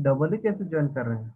Double ही कैसे join कर रहे हैं?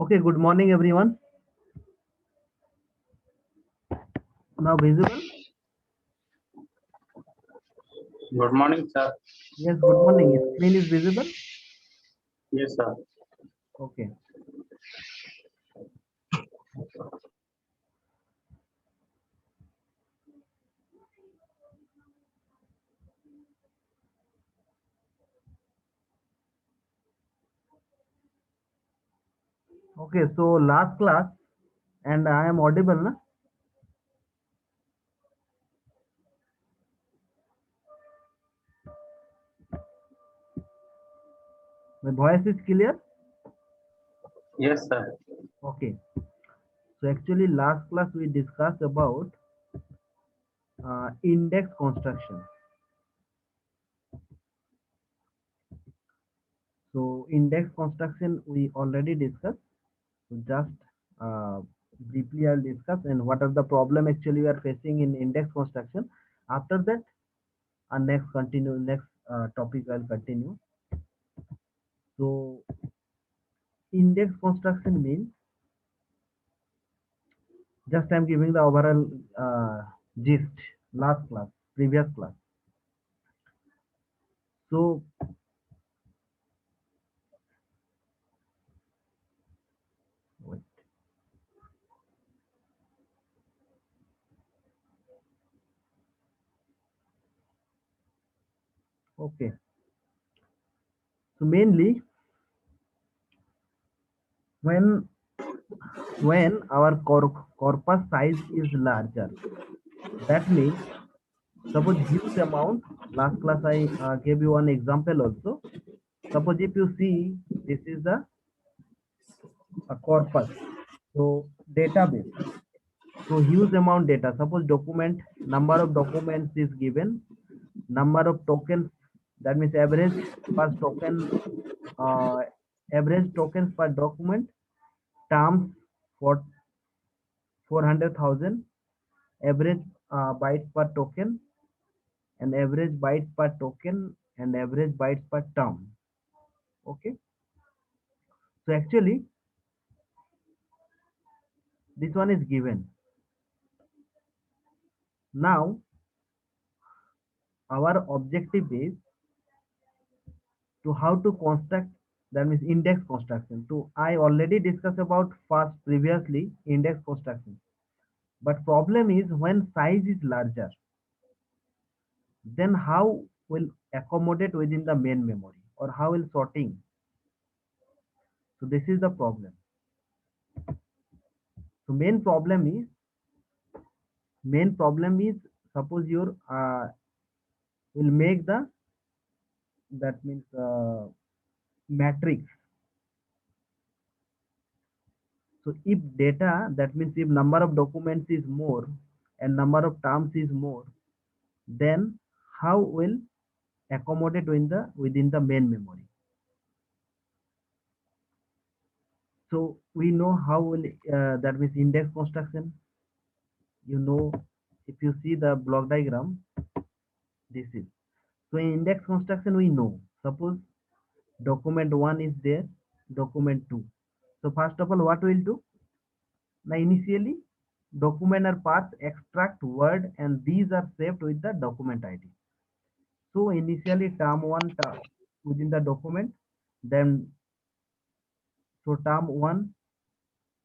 Okay, good morning everyone. Now visible? Good morning, sir. Yes, good morning. Screen is visible? Yes, sir. Okay. Okay, so last class, and I am audible, na? My voice is clear? Yes, sir. Okay. So actually last class we discussed about index construction. So index construction we already discussed. So just briefly I'll discuss and what are the problem actually we are facing in index construction. After that, our next topic I'll continue. So index construction means, just I'm giving the overall gist last class, previous class. So wait. Okay. So mainly when our corpus size is larger, that means suppose huge amount. Last class I gave you one example also. Suppose if you see this is a corpus, so database. So huge amount data. Suppose document number of documents is given, number of tokens. That means average per token, uh, average tokens per document, terms for 400,000, average bytes per token, and average bytes per token, and average bytes per term. Okay. So actually this one is given. Now our objective is to how to construct, that means index construction. So I already discussed about first previously index construction. But problem is when size is larger, then how will accommodate within the main memory or how will sorting? So this is the problem. So main problem is suppose your will make the, that means matrix. So if data, that means if number of documents is more and number of terms is more, then how will accommodate within the main memory? So we know how will that means index construction. You know, if you see the block diagram, this is. So in index construction, we know. Suppose document one is there, document two. So first of all, what we'll do? Now initially, document are path extract word, and these are saved with the document ID. So initially term one within the document, then so term one,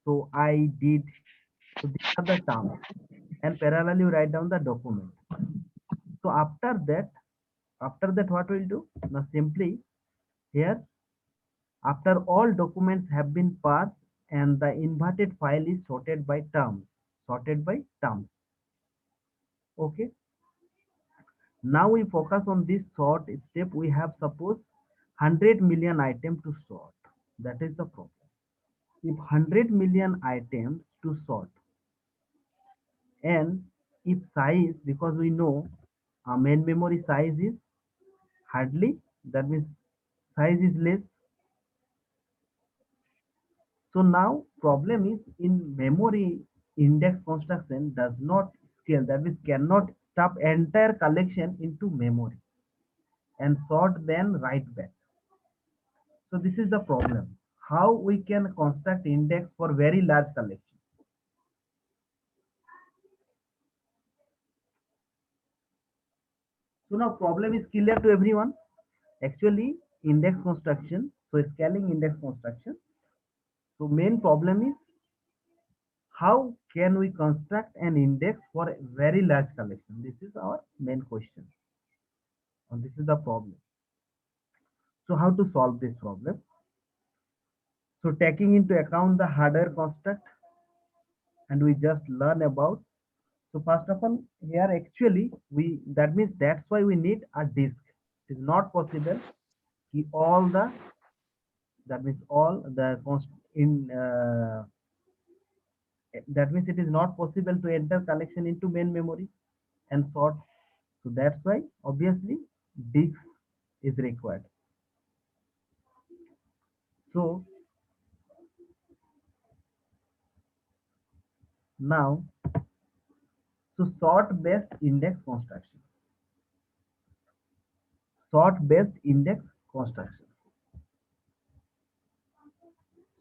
so I did. So these are the terms, and parallelly you write down the document. So after that what we'll do? Now simply here, after all documents have been passed and the inverted file is sorted by terms. Okay. Now we focus on this sort step. We have suppose 100 million items to sort. That is the problem. If 100 million items to sort, and if size, because we know our main memory size is hardly, that means size is less. So now problem is in memory index construction does not scale, that means cannot stuff entire collection into memory and sort then write back. So this is the problem. How we can construct index for very large collection. So now problem is clear to everyone. Actually index construction, so scaling index construction. So main problem is how can we construct an index for a very large collection? This is our main question. And this is the problem. So how to solve this problem? So taking into account the hardware construct, and we just learn about. So first of all, here actually we, that means that's why we need a disk. It is not possible ki all the, that means all the in that means it is not possible to enter collection into main memory and sort. So that's why obviously disk is required. So now, so sort based index construction. Sort based index construction.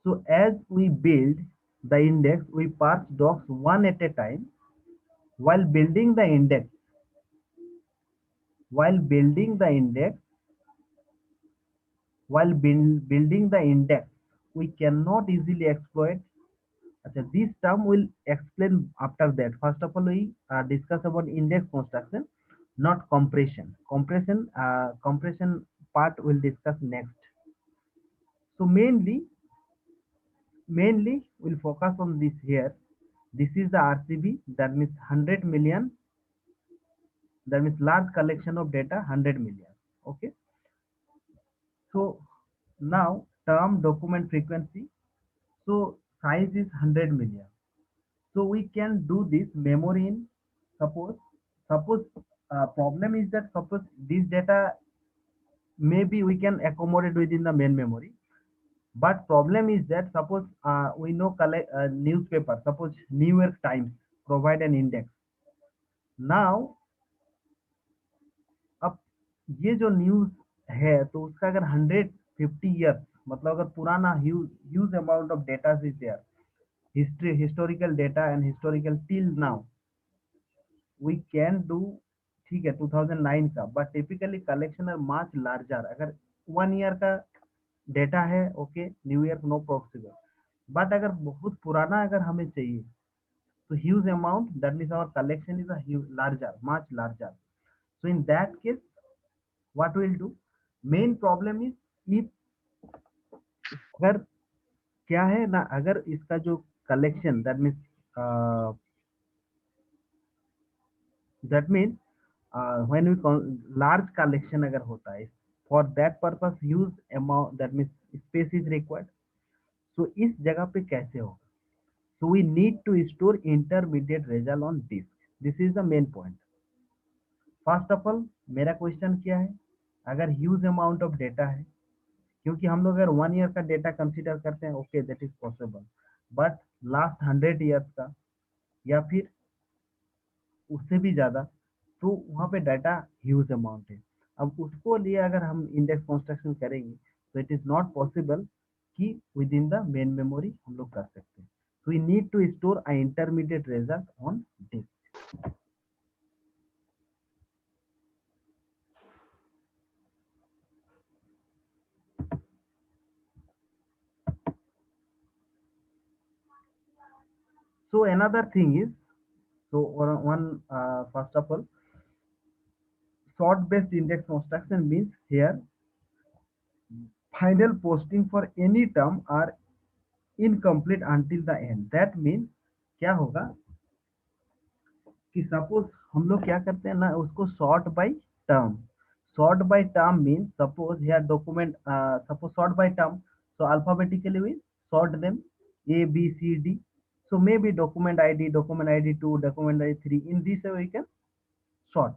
So as we build the index, we parse docs one at a time. While building the index, while building the index, building the index, we cannot easily exploit. Okay, this term will explain after that. First of all, we discuss about index construction, not compression. Compression part will discuss next. So mainly we'll focus on this here. This is the RCB, that means 100 million, that means large collection of data, 100 million. Okay. So now term document frequency. So size is 100 million. So we can do this memory in, suppose problem is that suppose this data maybe we can accommodate within the main memory, but problem is that suppose we know collect newspaper, suppose New York Times provide an index. Now अब ये जो news है तो उसका अगर 150 years मतलब अगर पुराना huge amount of data is there, history historical data and historical till now we can do, ठीक है 2009 का, but typically collection are much larger. अगर 1 ईयर का डेटा है okay, new year no possible, but अगर बहुत पुराना अगर हमें चाहिए तो huge amount, that means our collection is a larger, much larger. So in that case what we'll do, main problem is if अगर क्या है ना, अगर इसका जो collection that mean when we large collection अगर होता है, for that purpose huge amount, that mean space is required. So इस जगह पे कैसे होगा, so we need to store intermediate result on disk, this is the main point. First of all मेरा question क्या है, अगर ह्यूज अमाउंट ऑफ डेटा है, क्योंकि हम लोग अगर 1 ईयर का डेटा कंसीडर करते हैं okay that is possible, but last 100 years का या फिर उससे भी ज्यादा, तो वहाँ पे डाटा ह्यूज अमाउंट है। अब उसको लिए अगर हम इंडेक्स कंस्ट्रक्शन करेंगे तो इट इज नॉट पॉसिबल कि within the main memory हम लोग कर सकते हैं। तो we need to store a intermediate result on disk. So another thing is, so one first of all, sort based index construction means here final posting for any term are incomplete until the end। that means क्या होगा कि suppose हम लोग क्या करते हैं ना, उसको sort by term. Sort by term mean suppose here document, suppose sort by term, so alphabetically we sort them A B C D, so maybe document ID 2, document ID 3, in this way we can sort।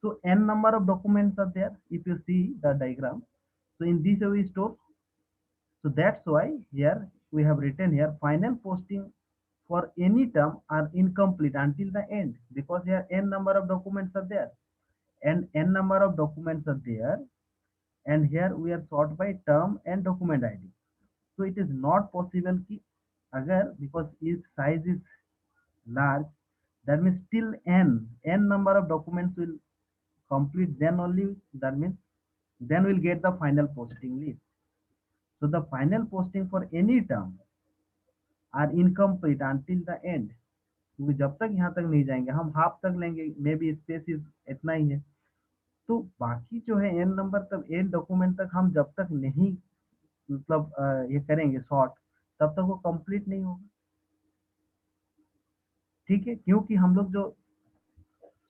so n number of documents are there if you see the diagram, so in this way we store। so that's why here we have written here final posting for any term are incomplete until the end, because here n number of documents are there and n number of documents are there, and here we are sort by term and document ID। so it is not possible ki agar, because its size is large, that means till n number of documents will complete, then only, that means then we'll get the final posting list। so the final posting for any term are incomplete until the end, क्योंकि जब तक यहाँ तक नहीं जाएंगे हम half तक लेंगे, मे बी स्पेस इज इतना ही है, तो बाकी जो है एन नंबर तक, एन डॉक्यूमेंट तक हम जब तक नहीं मतलब ये करेंगे सॉर्ट, तब तक वो कंप्लीट नहीं होगा। ठीक है, क्योंकि हम लोग जो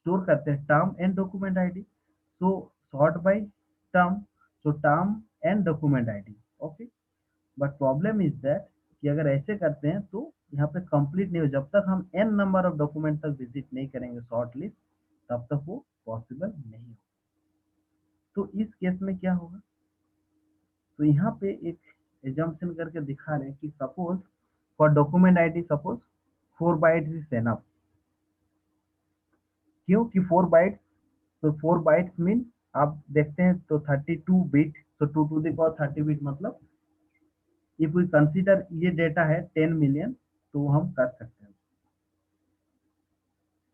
स्टोर करते हैं term and document ID, so sort by term, so term and document ID okay. But problem is that कि अगर ऐसे करते हैं तो यहाँ पे कंप्लीट नहीं हो, जब तक हम एन नंबर ऑफ डॉक्यूमेंट तक विजिट नहीं करेंगे शॉर्ट लिस्ट, तब तक वो पॉसिबल नहीं हो। तो इस केस में क्या होगा, तो यहाँ पे एक एजम्पशन करके दिखा रहे हैं कि suppose for document ID suppose 4 bytes is enough. क्यों कि 4 बाइट्स, तो 4 बाइट्स मीन आप देखते हैं तो 32 बिट, तो 2 टू द पावर 30 बिट, मतलब इफ वी कंसीडर ये डेटा है 10 मिलियन तो हम कर सकते हैं।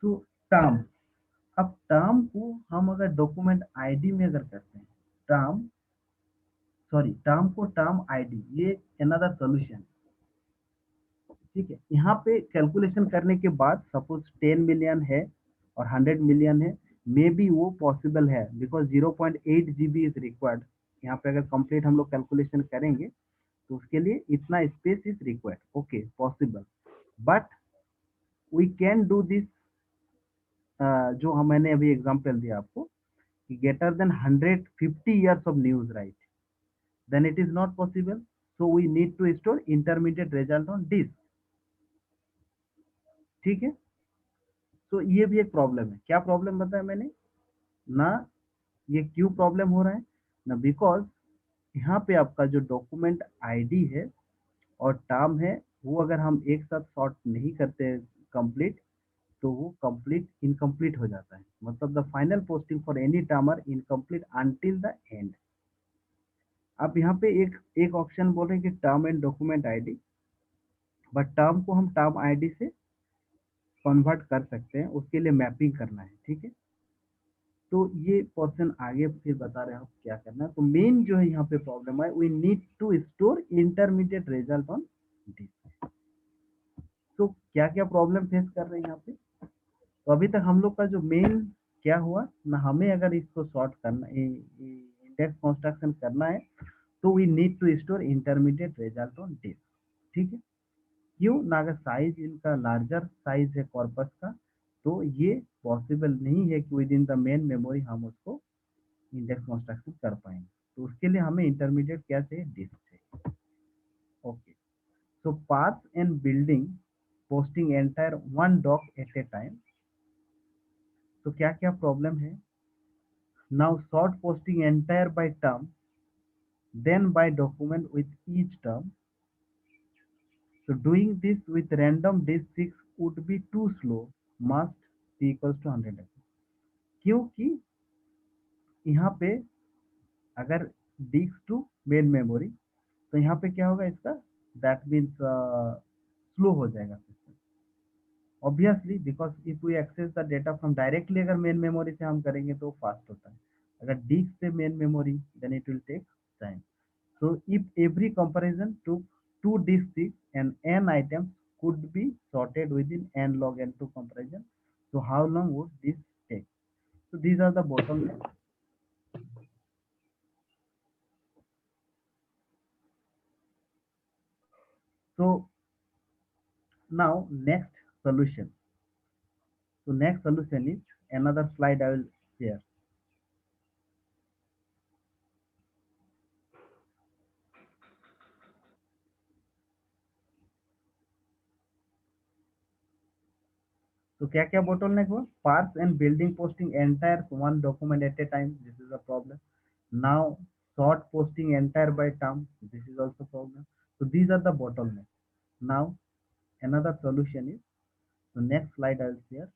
तो टर्म, अब टर्म को हम अगर डॉक्यूमेंट आईडी में अगर करते हैं, टर्म सॉरी टर्म को टर्म आईडी, ये अनदर सॉल्यूशन। ठीक है, यहाँ पे कैलकुलेशन करने के बाद सपोज 10 मिलियन है और 100 मिलियन है, मे बी वो पॉसिबल है बिकॉज 0.8 GB इज रिक्वायर्ड। यहाँ पे अगर कंप्लीट हम लोग कैलकुलेशन करेंगे तो उसके लिए इतना space is required, okay possible, but we can do this, जो हम मैंने अभी एग्जांपल दिया आपको कि greater than 150 years of news, right? Then it is not possible. So we need to store intermediate result on disk. ठीक है, तो ये भी एक प्रॉब्लम है। क्या प्रॉब्लम बताया मैंने ना, ये क्यों प्रॉब्लम हो रहा है ना, बिकॉज यहाँ पे आपका जो डॉक्यूमेंट आईडी है और टर्म है, वो अगर हम एक साथ सॉर्ट नहीं करते कंप्लीट, तो वो कंप्लीट इनकम्प्लीट हो जाता है। मतलब the final posting for any term are incomplete until the end. अब यहाँ पे एक एक ऑप्शन बोल रहे हैं कि term and document ID, but term को हम टर्म आईडी से कन्वर्ट कर सकते हैं, उसके लिए मैपिंग करना है, ठीक है। तो ये पोर्शन आगे फिर बता रहे हैं आप क्या करना है। तो मेन जो है यहाँ पे प्रॉब्लम है, we need to store intermediate result on disk. तो क्या क्या प्रॉब्लम फेस कर रहे हैं यहाँ पे, तो अभी तक हम लोग का जो मेन क्या हुआ ना, हमें अगर इसको सॉर्ट करना, इंडेक्स कंस्ट्रक्शन करना है, तो we need to store intermediate result on disk, ठीक है। क्यों ना, अगर साइज इनका लार्जर साइज है कॉर्पस का, तो ये पॉसिबल नहीं है कि within the main memory हम उसको इंडेक्स कंस्ट्रक्शन कर पाएंगे। तो उसके लिए हमें इंटरमीडिएट क्या चाहिए, डिस्क चाहिए, okay. So parts and building posting entire one doc at a time. तो क्या क्या प्रॉब्लम है, now sort posting entire by term, then by document with each term. So doing this with random disk 6 would be too slow, must p equals to 100। क्योंकि यहाँ पे अगर disc to main memory, तो यहाँ पे क्या होगा इसका, दैट मीन्स स्लो हो जाएगा system, obviously, because if we access the data from directly, अगर मेन मेमोरी से हम करेंगे तो फास्ट होता है, अगर डिस्क से main memory then it will take time. So if every comparison took 2 disks and n items could be sorted within n log n2 comparison, so how long would this take? So these are the bottlenecks. So now next solution. So next solution is another slide I will share. तो क्या क्या bottleneck हुआ, parts and building posting entire one document at a time, this is a problem. Now sort posting entire by term, this is also problem. So these are the bottlenecks. Now another solution is, so next slide I will share.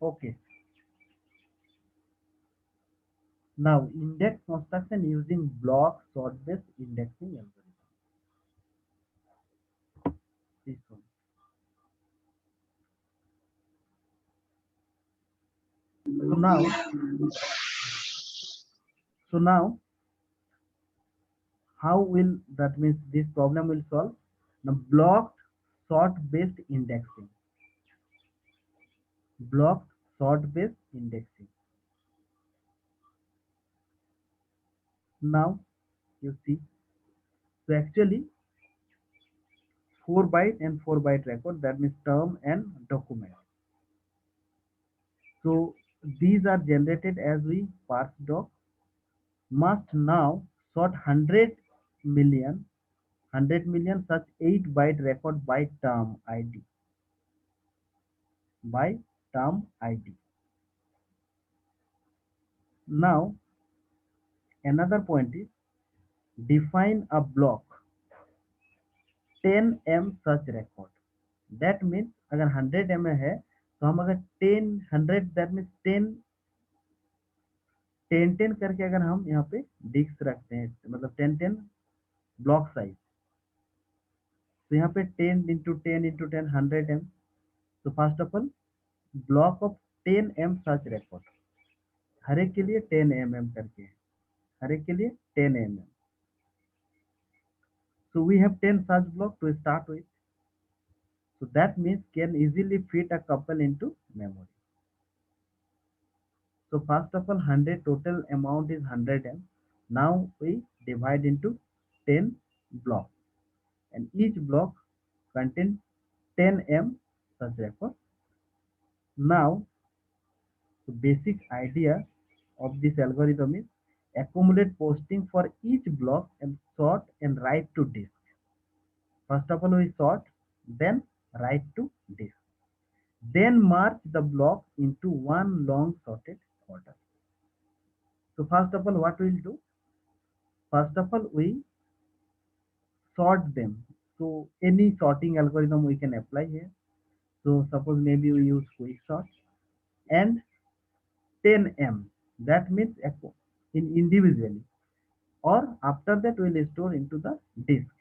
Okay. Now index construction using block sort based indexing algorithm. This one. So now how will, that means this problem will solve? Now blocked sort based indexing. Blocked sort based indexing. Now you see, so actually 4 byte and 4 byte record, that means term and document. So these are generated as we parse doc, must now sort 100 million such 8 byte record by term ID, by term ID. Now another point is, define a block 10M such record, that means अगर 100 में है, तो हम अगर 10 100, that means 10 करके अगर हम यहाँ पे डिस्क रखते हैं, मतलब 10 ब्लॉक साइज, तो यहाँ पे 10 into 10 into 10 100 M. तो first of all block of 10 M such record, हर एक के लिए 10 mm करके, हर एक के लिए 10 mm. So we have 10 such block to start with. So that means can easily fit a couple into memory. So first of all 100 total amount is 100 M. Now we divide into 10 blocks and each block contains 10 M such record. Now the basic idea of this algorithm is accumulate posting for each block and sort and write to disk. First of all we sort, then write to disk. Then march the block into one long sorted order. So first of all, what we'll do? First of all, we sort them. So any sorting algorithm we can apply here. So suppose maybe we use quick sort and 10M. That means in individually. और after that we'll store into the disk.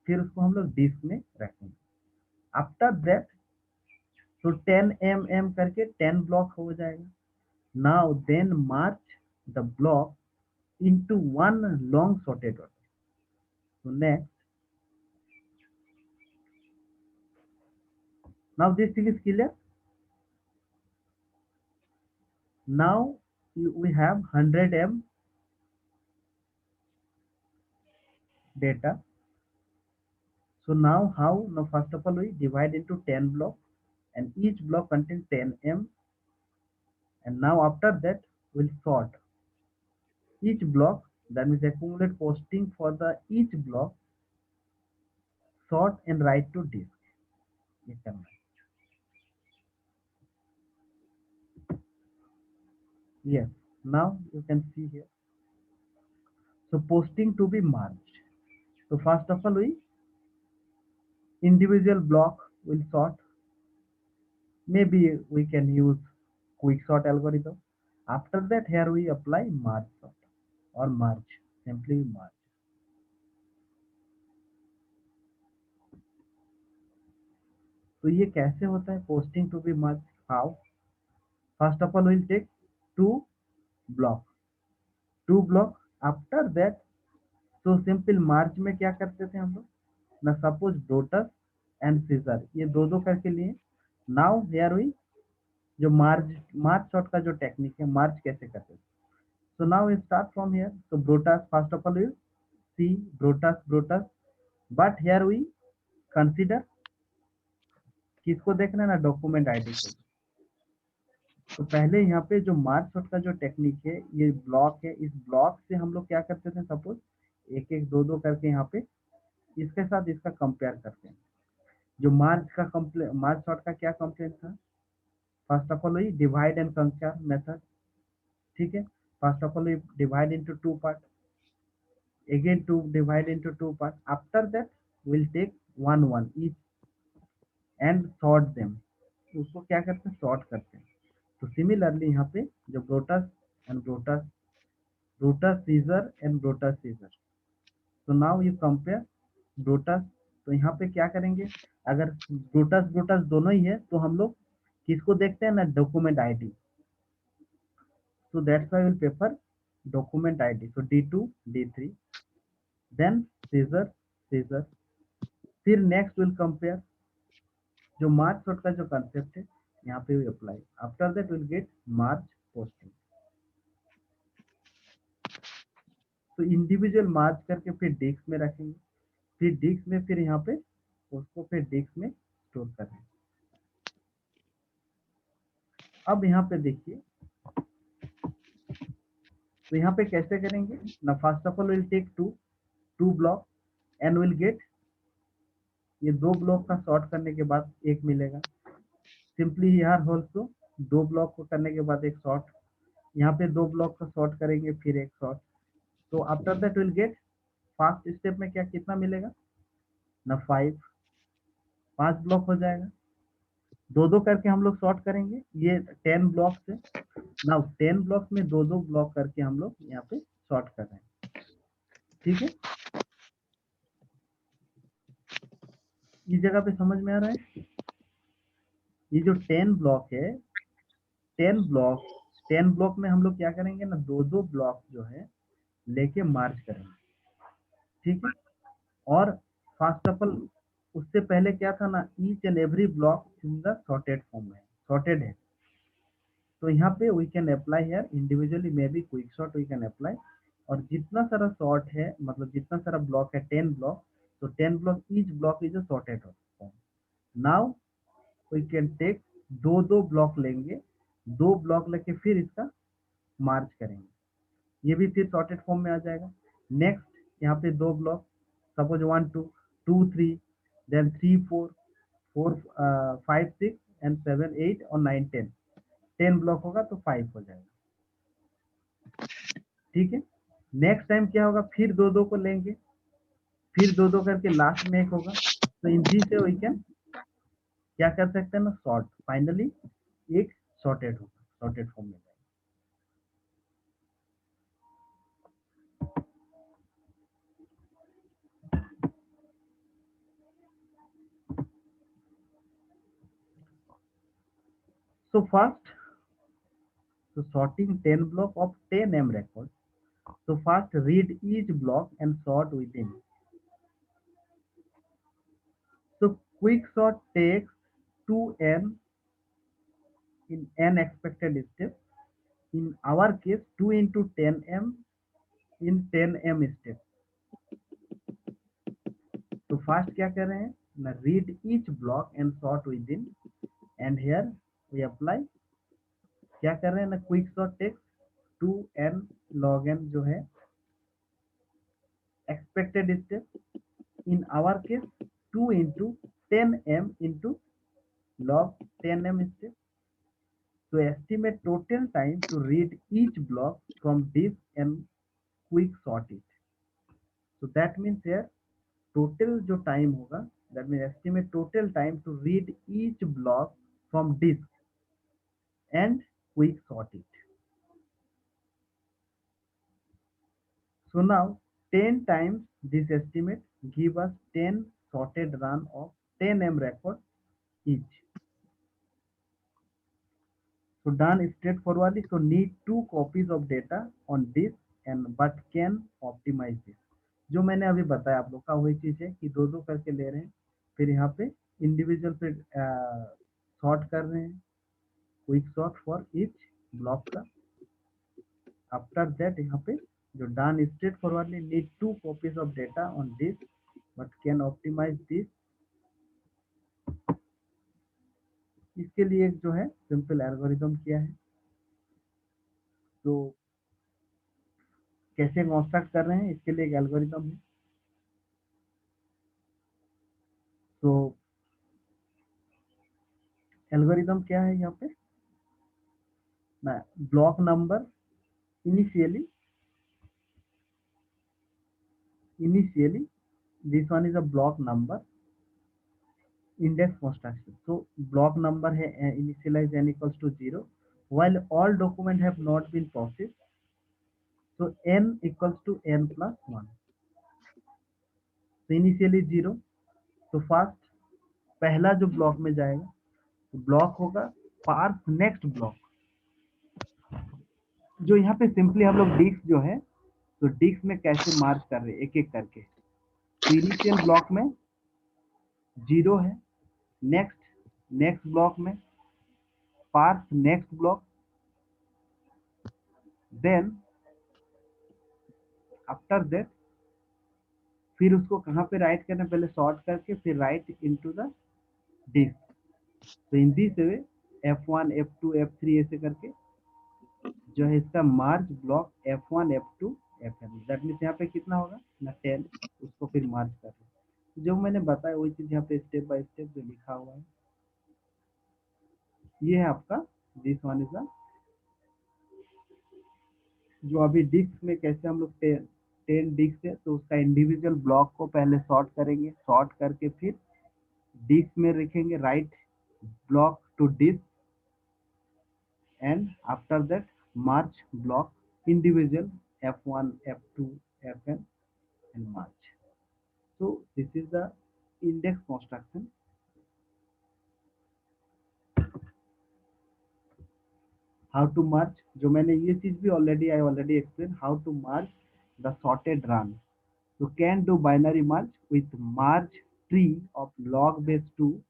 फिर उसको हम लोग disk में रखेंगे. After that, so 10mm करके 10 block हो जाएगा. Now then march the block into one long sorted order. So next, now this thing is clear. Now we have 100M data. So now how? Now first of all we divide into 10 blocks and each block contains 10M. And now after that we'll sort each block, that means accumulate posting for the each block, sort and write to disk. Yes, now you can see here. So posting to be merged. So first of all we individual block will sort. Maybe we can use quick sort algorithm. After that here we apply merge sort or merge, simply merge. तो ये कैसे होता है posting to be merge? How? First of all will take two block after that. तो simple merge में क्या करते थे हम लोग ना, सपोज ब्रोटस एंड सीजर ये दो करके लिए. नाउ हियर वी जो मार्च शॉट का जो टेक्निक है मार्च कैसे करते थे. So now we start from here. So Brutus first of all we see Brutus but here we consider किसको देखना है ना, डॉक्यूमेंट आईडी को. तो पहले यहाँ पे जो मार्च शॉट का जो टेक्निक है ये ब्लॉक है, इस ब्लॉक से हम लोग क्या करते थे, सपोज एक एक दो करके यहाँ पे इसके साथ इसका कंपेयर करते हैं. जो मार्च शॉट का क्या कंप्लेंट था, फर्स्ट ऑफ ऑल वही डिवाइड एंड कंपेयर मेथड. ठीक है, first of all we divide into two part, again to divide into two parts. After that we'll take one each and sort them. उसको क्या करते हैं, sort करते हैं. तो सिमिलरली यहाँ पे जो ब्रोटस एंड ब्रोटस सीजर एंड ब्रोटस सीजर. तो नाउ यू कंपेयर ब्रोटस. तो यहाँ पे क्या करेंगे, अगर ब्रोटस दोनों ही है तो हम लोग किसको देखते हैं ना, document ID. So that's why will prefer document ID. सो D2 D3 देन सीजर. फिर नेक्स्ट विल कंपेयर जो मार्च शॉट का जो कंसेप्ट है यहाँ पे भी apply. After that will get March posting. तो इंडिविजुअल मार्च करके फिर डिस्क में रखेंगे, फिर डिस्क में फिर यहाँ पे उसको फिर डिस्क में स्टोर करेंगे. अब यहाँ पे देखिए, तो यहाँ पे कैसे करेंगे ना, first of all will take two block and will get, ये दो ब्लॉक का सॉर्ट करने के बाद एक मिलेगा. सिंपली हियर ऑल्सो दो ब्लॉक को करने के बाद एक सॉर्ट, यहाँ पे दो ब्लॉक का सॉर्ट करेंगे फिर एक सॉर्ट. तो after that will get first step में क्या कितना मिलेगा ना, 5 ब्लॉक हो जाएगा. दो करके हम लोग सॉर्ट करेंगे ये 10 ब्लॉक से. ना 10 ब्लॉक में दो ब्लॉक करके हम लोग यहाँ पे सॉर्ट कर रहे हैं. ठीक है, इस जगह पे समझ में आ रहा है? ये जो 10 ब्लॉक है, 10 ब्लॉक में हम लोग क्या करेंगे ना, दो दो ब्लॉक जो है लेके मार्च करेंगे, ठीक है। और फर्स्ट ऑफ ऑल उससे पहले क्या था ना, each and every block in the sorted form में, सॉर्टेड है। तो यहाँ पे we can apply here individually, maybe quick sort we can apply. और जितना सारा सॉर्ट है, मतलब जितना सारा ब्लॉक है 10 ब्लॉक, तो 10 block, each block is a sorted form. Now we can take दो दो ब्लॉक लेंगे, दो ब्लॉक लेके फिर इसका मार्च करेंगे, ये भी फिर सॉर्टेड फॉर्म में आ जाएगा। नेक्स्ट यहाँ पे दो ब्लॉक, सपोज 1 2 2 3, देन 3 4 4 5 6 एंड 7 8 और 9 10, 10 ब्लॉक होगा तो 5 हो जाएगा, ठीक है। नेक्स्ट टाइम क्या होगा, फिर दो दो को लेंगे, फिर दो दो करके लास्ट में एक होगा। तो इन दी से वी कैन क्या कर सकते हैं ना, सॉर्ट, फाइनली एक सॉर्टेड होगा, सॉर्टेड फॉर्म में जाएगा। So first, so sorting 10 block of 10 M record. So first read each block and sort within. So quick sort takes 2n in n expected step. In our case, 2 into 10m in 10m step. तो first क्या कर रहे हैं ना, read each block and sort within, and here we apply, क्या कर रहे हैं ना, quick sort takes 2n log n जो है expected step, in our case 2 into 10m into log 10m step. So estimate total time to read each block from this and quick sort it. So that means here total जो time होगा, that means estimate total time to read each block from disk and quick sort it. So now 10 times this estimate give us 10 sorted run of 10M record each. So done straightforwardly. So need two copies of data on disk and but can optimize this. जो मैंने अभी बताया आप लोग का वही चीज है कि दो दो करके ले रहे हैं, फिर यहाँ पे इंडिविजुअल पे सॉर्ट कर रहे हैं, quick sort for each block का। आफ्टर दैट यहाँ पे जो done straightforwardly, need two copies of data on this but can optimize this. इसके लिए एक जो है सिंपल एल्गोरिथम किया है, तो कैसे कंस्ट्रक्ट कर रहे हैं इसके लिए एक एल्गोरिथम है। तो एल्गोरिथम क्या है यहाँ पे ना, block number initially this one is a block number index construction. तो ब्लॉक नंबर है initialize n equals to 0 while all document have not been processed, so n equals to n plus 1। तो initially 0, तो first पहला जो block में जाएगा तो block होगा पार्स नेक्स्ट ब्लॉक। जो यहाँ पे सिंपली हम लोग डिस्क जो है, तो डिस्क में कैसे मार्च कर रहे हैं एक एक करके। तो इनिशियल ब्लॉक में 0 है, नेक्स्ट ब्लॉक में parse next block, then after that फिर उसको कहाँ पे राइट करना, पहले सॉर्ट करके फिर राइट इनटू द डिस्क। तो in this way F1 F2 F3 ऐसे करके जो है इसका merge block F1 F2 Fn, that means यहाँ पे कितना होगा ना 10, उसको फिर मार्च कर रहे हैं। जो मैंने बताया वही चीज यहाँ पे स्टेप बाय स्टेप जो लिखा हुआ है, ये है आपका दिस वन इज जो अभी डिस्क में कैसे हम लोग 10 डिस्क है, तो उसका इंडिविजुअल ब्लॉक को पहले सॉर्ट करेंगे, सॉर्ट करके फिर डिस्क में लिखेंगे write block to disk, and after that march block individual F1 F2 Fn and march. So this is the index construction. How to merge, जो मैंने ये चीज भी I already explained how to merge the sorted run. So can do binary merge with merge tree of log base 2.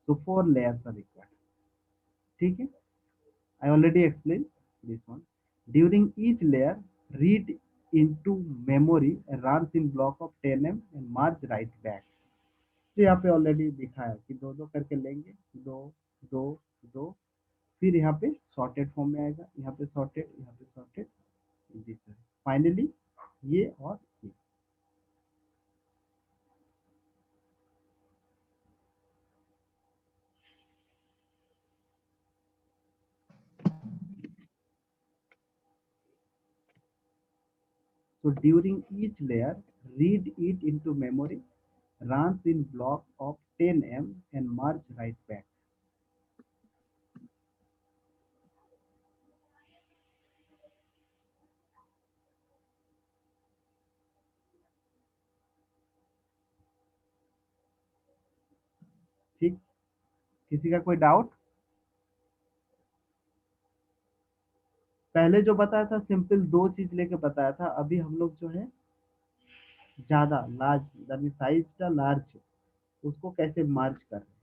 So 4 layers are required. ठीक है, I already explained this one. During each layer, read into memory runs in block of 10M and merge right back. तो यहाँ पे already दिखाया कि दो दो करके लेंगे, दो दो दो, फिर यहाँ पे सॉर्टेड फॉर्म में आएगा, यहाँ पे सॉर्टेड, यहाँ पे सॉर्टेड, फाइनली ये और ये. So during each layer, read it into memory, runs in block of 10M and merge right back. ठीक, किसी का कोई डाउट? पहले जो बताया था सिंपल दो चीज लेके बताया था, अभी हम लोग जो है ज्यादा लार्ज यानी साइज का लार्ज उसको कैसे मार्च कर रहे हैं.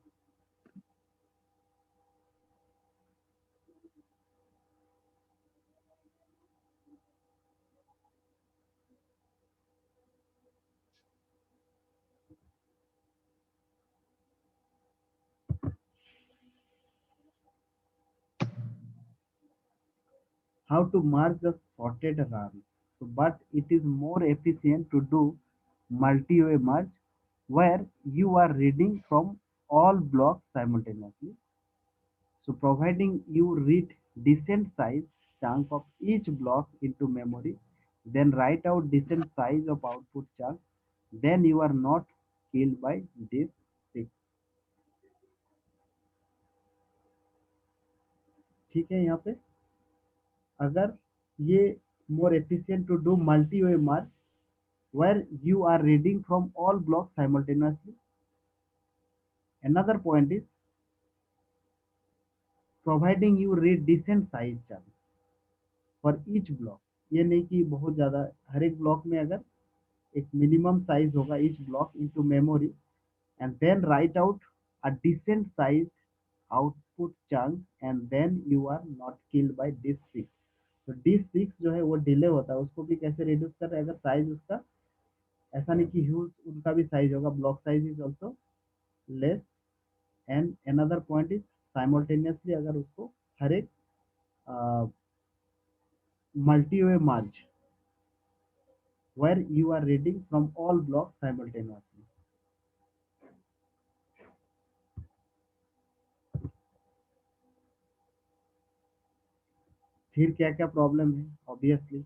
How to merge the sorted run. So, but it is more efficient to do multi-way merge where you are reading from all blocks simultaneously. So providing you read decent size chunk of each block into memory, then write out decent size of output chunk, then you are not killed by this trick. ठीक है, यहाँ पे अगर ये more efficient to do multi-way merge where you are reading from all blocks simultaneously. Another point is providing you read decent size chunk for each block. ये नहीं कि बहुत ज़्यादा, हर एक ब्लॉक में अगर एक मिनिमम साइज होगा each block into memory and then write out a decent sized output chunk and then you are not killed by disk 6. तो disk 6 जो है वो डिले होता है, उसको भी कैसे रिड्यूस कर रहे हैं, अगर साइज उसका ऐसा नहीं कि ह्यूज उनका भी साइज होगा, block size is also less. And another point is simultaneously अगर उसको हर एक multi way Marge where you are reading from all blocks simultaneously. फिर क्या क्या प्रॉब्लम है, obviously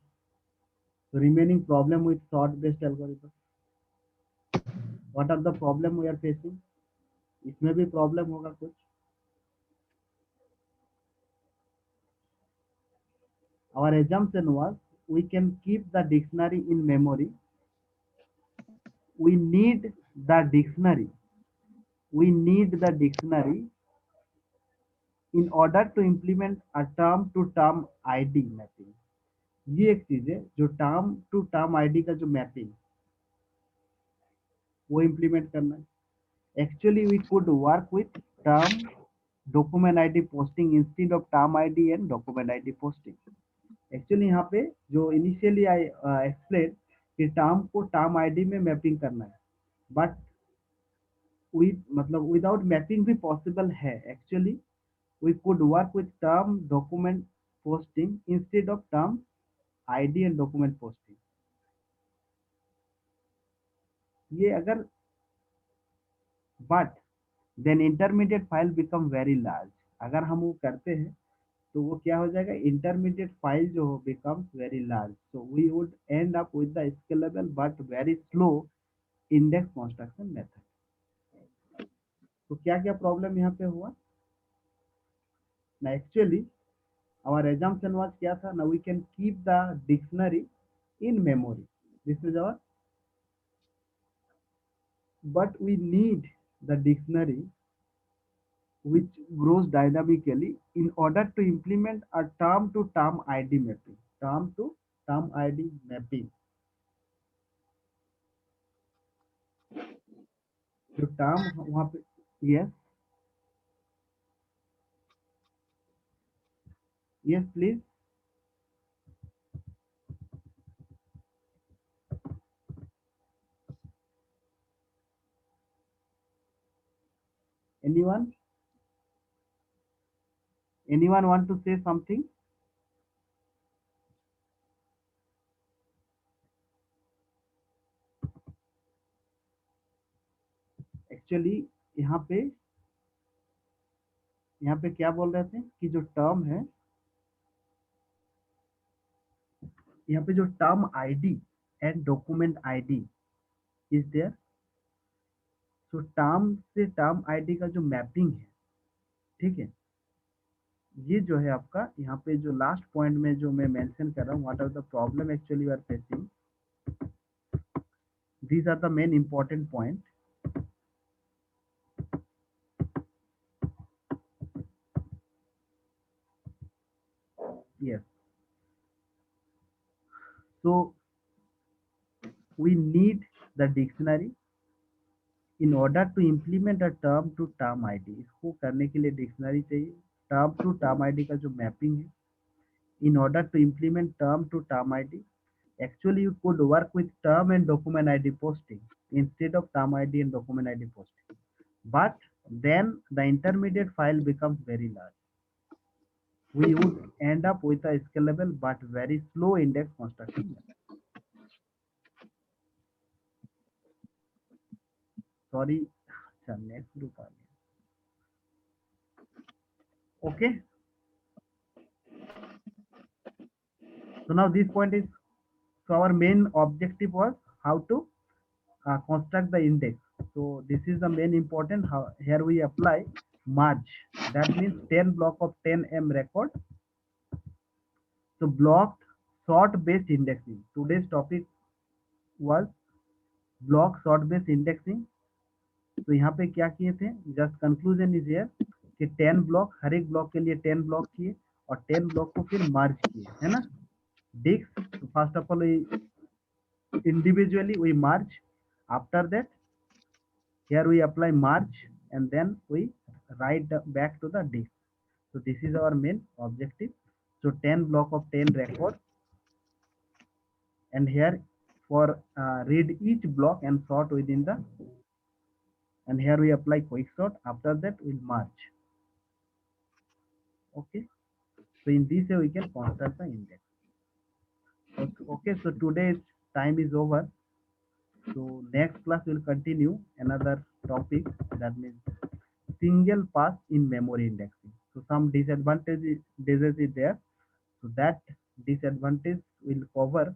so remaining problem with sort based algorithm. What are the problem we are facing? इसमें भी problem होगा कुछ. Our assumption was we can keep the dictionary in memory. We need the dictionary. We need the dictionary in order to implement a term to term id mapping. ये एक चीज है जो term to term ID का जो mapping वो implement करना है. Actually we could work with term document ID posting instead of term ID and document ID posting. Actually यहाँ पे जो इनिशियली आई एक्सप्लेन कि टर्म को टर्म आईडी में मैपिंग करना है, बट विद मतलब विदाउट मैपिंग भी पॉसिबल है. Actually we could work with term document posting instead of term ID and document posting. ये अगर but then intermediate file become very large. अगर हम वो करते हैं तो वो क्या हो जाएगा, इंटरमीडिएट फाइल जो हो becomes very large. So we would end up with the scalable but very slow index construction method. तो क्या क्या प्रॉब्लम यहाँ पे हुआ ना, एक्चुअली आवर assumption was क्या था ना, we can keep the dictionary in memory. This is our, but we need the dictionary which grows dynamically in order to implement a term to term ID mapping. Term to term ID mapping. जो term वहाँ पे, yes, yes, please. Anyone? Anyone want to say something? Actually यहाँ पे क्या बोल रहे थे कि जो टर्म है, यहाँ पे जो term ID and document ID is there. So term से टर्म आईडी का जो मैपिंग है, ठीक है, ये जो है आपका यहाँ पे जो लास्ट पॉइंट में जो मैं मेंशन कर रहा हूँ, what are the problem actually you are facing, these are the main important point. Yes, so we need the dictionary in order to implement a term to term ID। इसको करने के लिए डिक्शनरी चाहिए। Term to term ID का जो mapping है, in order to implement term to term ID, actually you could work with term and document ID posting instead of term ID and document ID posting, but then the intermediate file becomes very large. We would end up with a scalable but very slow index construction method. Sorry, अच्छा next group आ गया। Okay, so now this point is, so our main objective was how to construct the index. So this is the main important. How here we apply merge. That means 10 block of 10M record. So blocked sort based indexing. Today's topic was block sort based indexing. तो यहाँ पे क्या किए थे, just conclusion is here कि 10 block, हर एक block के लिए 10 ब्लॉक किए और 10 ब्लॉक को फिर मार्ज किए, है ना, डिक्स। तो first of all individually we merge. After that, here we apply merge and then we write back to the disk. So this is our main objective. So 10 block of 10 record, and here for read each block and sort within the, and here we apply quick sort. After that we'll merge. Okay, so in this way we can construct the index. Okay, so today's time is over. So next class will continue another topic, that means single pass in memory indexing. So some disadvantages is there. So that disadvantage will cover